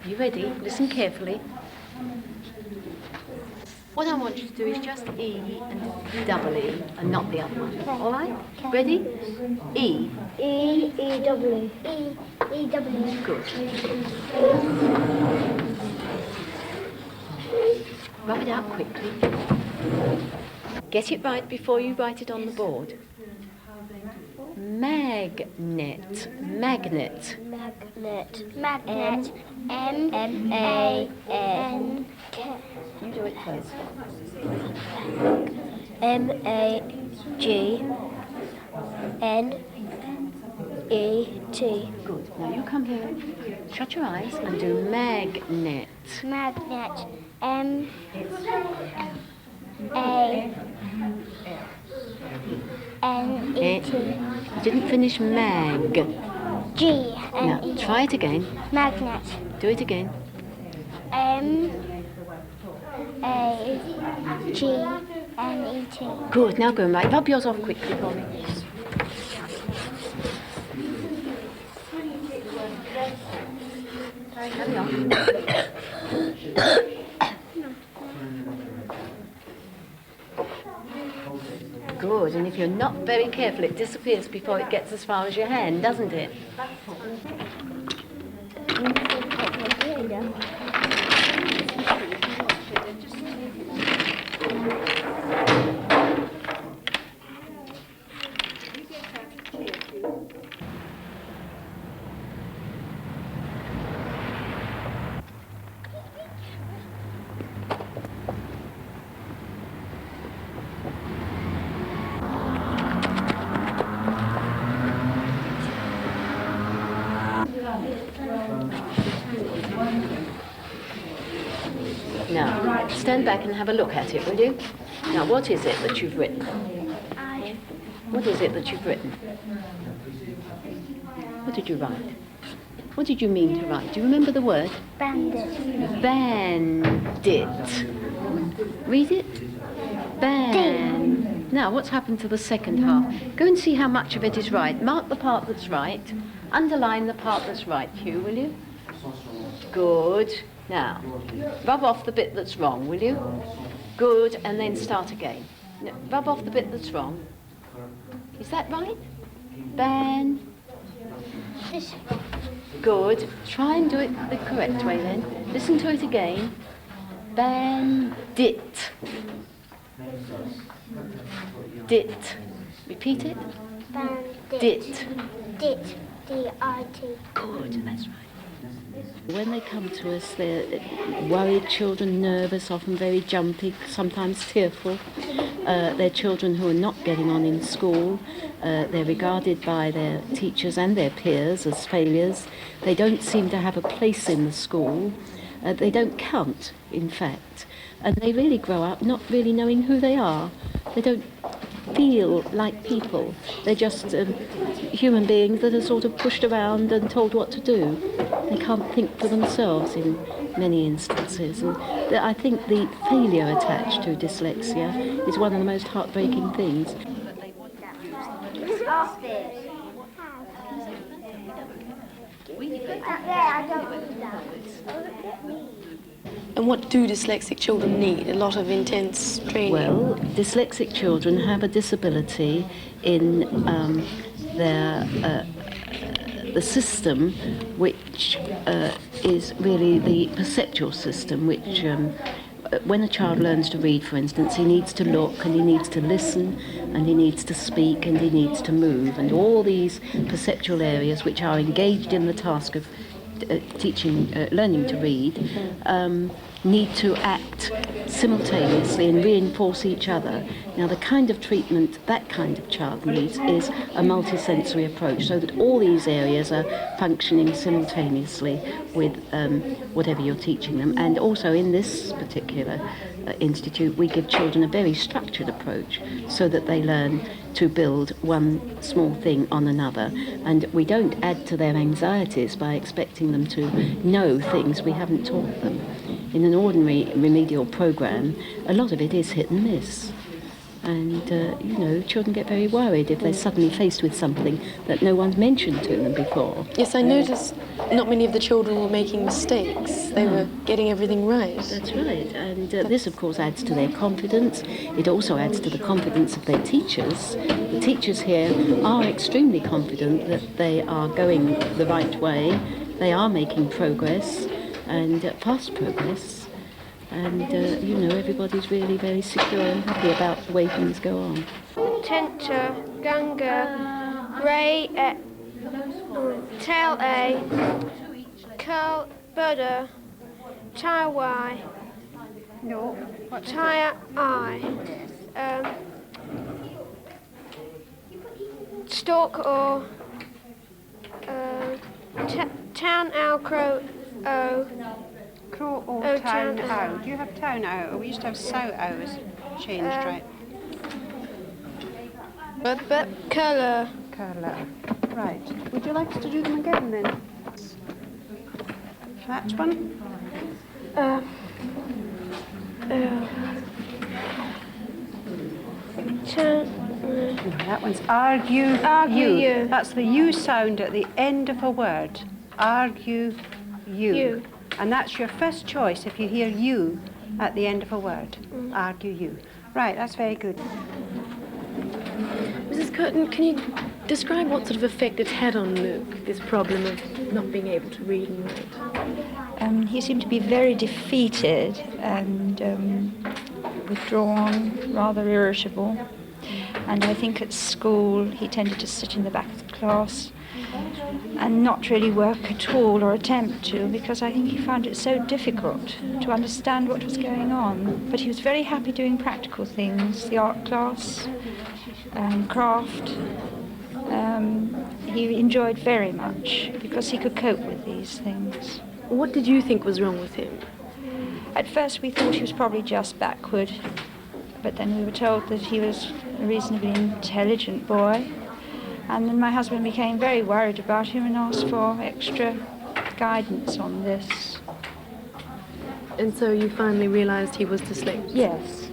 You ready? Listen carefully. What I want you to do is just E and double E and not the other one. All right? Ready? E. E-double-E. E-double-E. Good. Rub it out quickly. Get it right before you write it on the board. Magnet. Magnet. Magnet. Magnet. M-A-N-K. You do it first. M-A-G-N-E-T. Good. Now you come here, shut your eyes and do magnet. Magnet. M-A-N-E-T. You didn't finish mag. G-N-E-T. Now try it again. Magnet. Do it again. M-A-G-N-E-T. Good. Now go and write. Rub yours off quickly for me. Carry on. Good, and if you're not very careful, it disappears before it gets as far as your hand, doesn't it? Now, stand back and have a look at it, will you? Now, what is it that you've written? What is it that you've written? What did you write? What did you mean to write? Do you remember the word? Bandit. Bandit. Read it. Ban. Now, what's happened to the second half? Go and see how much of it is right. Mark the part that's right. Underline the part that's right, Hugh, will you? Good. Now, rub off the bit that's wrong, will you? Good, and then start again. No, rub off the bit that's wrong. Is that right? Ban. Good. Try and do it the correct way then. Listen to it again. Bandit. Dit. Repeat it. Bandit. Dit. Dit. D-I-T. Good, that's right. When they come to us, they're worried children, nervous, often very jumpy, sometimes tearful. They're children who are not getting on in school. They're regarded by their teachers and their peers as failures. They don't seem to have a place in the school. They don't count, in fact. And they really grow up not really knowing who they are. They don't feel like people. They're just human beings that are sort of pushed around and told what to do. They can't think for themselves in many instances. And I think the failure attached to dyslexia is one of the most heartbreaking things. And what do dyslexic children need? A lot of intense training? Well, dyslexic children have a disability in the system which is really the perceptual system, which when a child learns to read, for instance, he needs to look and he needs to listen and he needs to speak and he needs to move, and all these perceptual areas which are engaged in the task of learning to read, need to act simultaneously and reinforce each other. Now, the kind of treatment that kind of child needs is a multisensory approach, so that all these areas are functioning simultaneously with whatever you're teaching them. And also in this particular institute, we give children a very structured approach so that they learn to build one small thing on another, and we don't add to their anxieties by expecting them to know things we haven't taught them. In an ordinary remedial program, a lot of it is hit and miss. And, children get very worried if they're suddenly faced with something that no one's mentioned to them before. Yes, I noticed not many of the children were making mistakes. They were getting everything right. That's right. And this, of course, adds to their confidence. It also adds to the confidence of their teachers. The teachers here are extremely confident that they are going the right way. They are making progress, and fast progress. And, everybody's really very secure and happy about the way things go on. Tenta, Ganga, Ray, Tail A, Curl, Buddha, Tire Y, Tire I, Stalk or Town Owl Crow O. Crow or tone O. Do you have tone O? Or we used to have so O as changed, right? But colour. Colour. Right. Would you like us to do them again then? That one? No, that one's argue, you. That's the U sound at the end of a word. Argue, you. And that's your first choice if you hear you at the end of a word. Argue, you. Right, that's very good. Mrs. Curtin, can you describe what sort of effect it's had on Luke, this problem of not being able to read and write? He seemed to be very defeated and withdrawn, rather irritable. And I think at school he tended to sit in the back of the class and not really work at all or attempt to, because I think he found it so difficult to understand what was going on. But he was very happy doing practical things, the art class, craft. He enjoyed very much because he could cope with these things. What did you think was wrong with him? At first we thought he was probably just backward, but then we were told that he was a reasonably intelligent boy. And then my husband became very worried about him and asked for extra guidance on this. And so you finally realised he was dyslexic? Yes.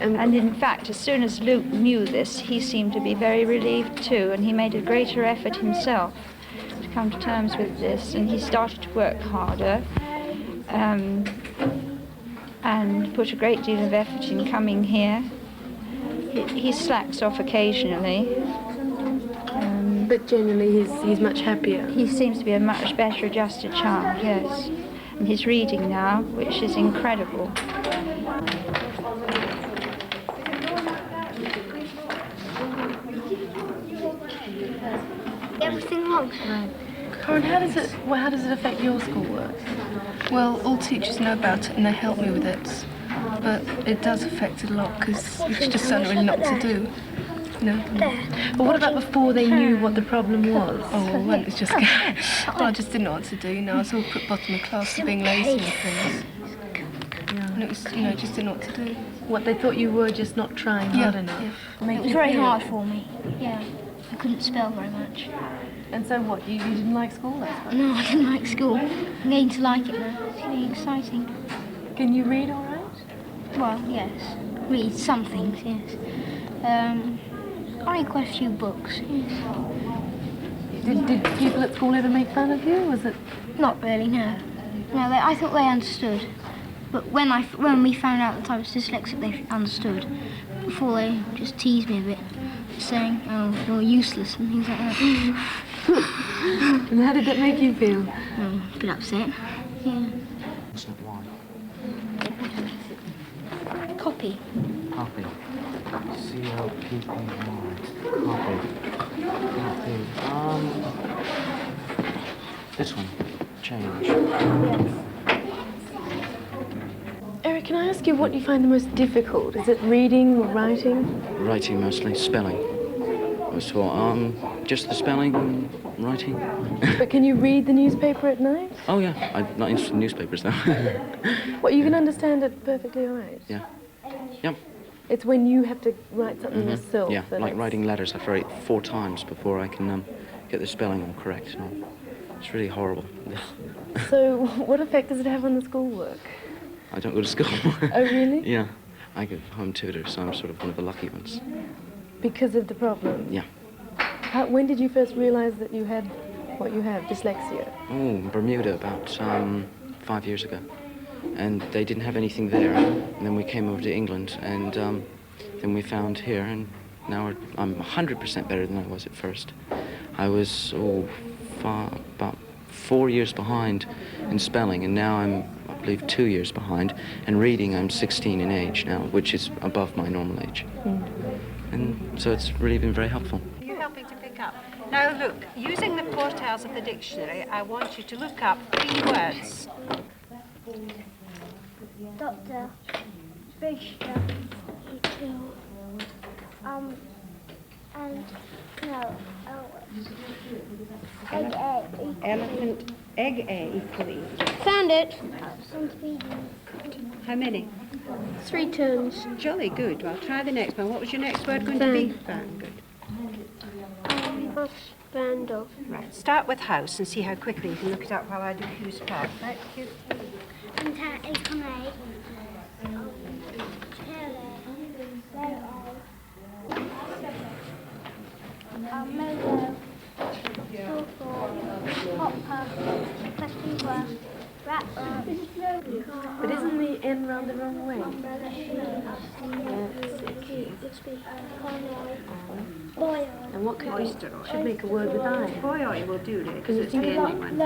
And in fact, as soon as Luke knew this, he seemed to be very relieved too, and he made a greater effort himself to come to terms with this, and he started to work harder and put a great deal of effort in coming here. He slacks off occasionally. But generally he's much happier. He seems to be a much better adjusted child, yes. And he's reading now, which is incredible. Everything wrong. Corinne, how does it affect your schoolwork? Well, all teachers know about it and they help me with it, but it does affect it a lot because you just don't really know what to do. No. But what about before they knew what the problem was? Oh, well, it's just, I just didn't know what to do. I was all put bottom of class for being lazy and things. Yeah. And it was, just didn't know what to do. What, they thought you were just not trying hard enough? Yeah. It was very hard for me. Yeah. I couldn't spell very much. And so what, you didn't like school, I suppose? No, I didn't like school. I'm getting to like it now. It's really exciting. Can you read all right? Well, yes. Read some things, yes. I read quite a few books, yes. Did people at school ever make fun of you, was it? Not really, no. No, I thought they understood. But when we found out that I was dyslexic, they understood. Before they just teased me a bit, saying, "Oh, you're useless" and things like that. And how did that make you feel? A bit upset. Yeah. That's not why. Copy. Copy. C-O-P-P-Y. Copy. This one. Change. Eric, can I ask you what you find the most difficult? Is it reading or writing? Writing mostly. Spelling. So, just the spelling and writing. But can you read the newspaper at night? Oh, yeah. I'm not interested in newspapers, though. Well, you can understand it perfectly all right. Yeah. Yep. It's when you have to write something yourself. Yeah, that like it's- writing letters. I have to write 4 times before I can get the spelling all correct. You know. It's really horrible. So, what effect does it have on the schoolwork? I don't go to school. Oh, really? Yeah. I get home tutor, so I'm sort of one of the lucky ones. Because of the problem? Yeah. When did you first realize that you had what you have, dyslexia? Oh, Bermuda, about 5 years ago. And they didn't have anything there. And then we came over to England, and then we found here, and now I'm 100% better than I was at first. I was about 4 years behind in spelling, and now I'm, I believe, 2 years behind. And reading, I'm 16 in age now, which is above my normal age. And so it's really been very helpful. You're helping to pick up. Now look, using the portals of the dictionary, I want you to look up 3 words. Doctor, Bishop, and no, Elephant, egg A equally. Found it. How many? 3 turns. Jolly good. Well, try the next one. What was your next word going to be? Fan. Good. Vandal. Right. Start with house and see how quickly you can look it up while I do Q spell. Right, Q. But isn't the N round the wrong way? And what could we should make a word with I? Boy will do it because it's the ending one.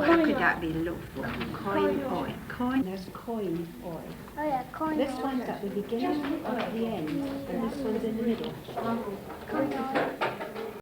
How could that be? Loaf. Coin, oil. Coin. There's coin, oil. Oh yeah, coin. This one's at the beginning or at the end, and this one's in the middle. Coin.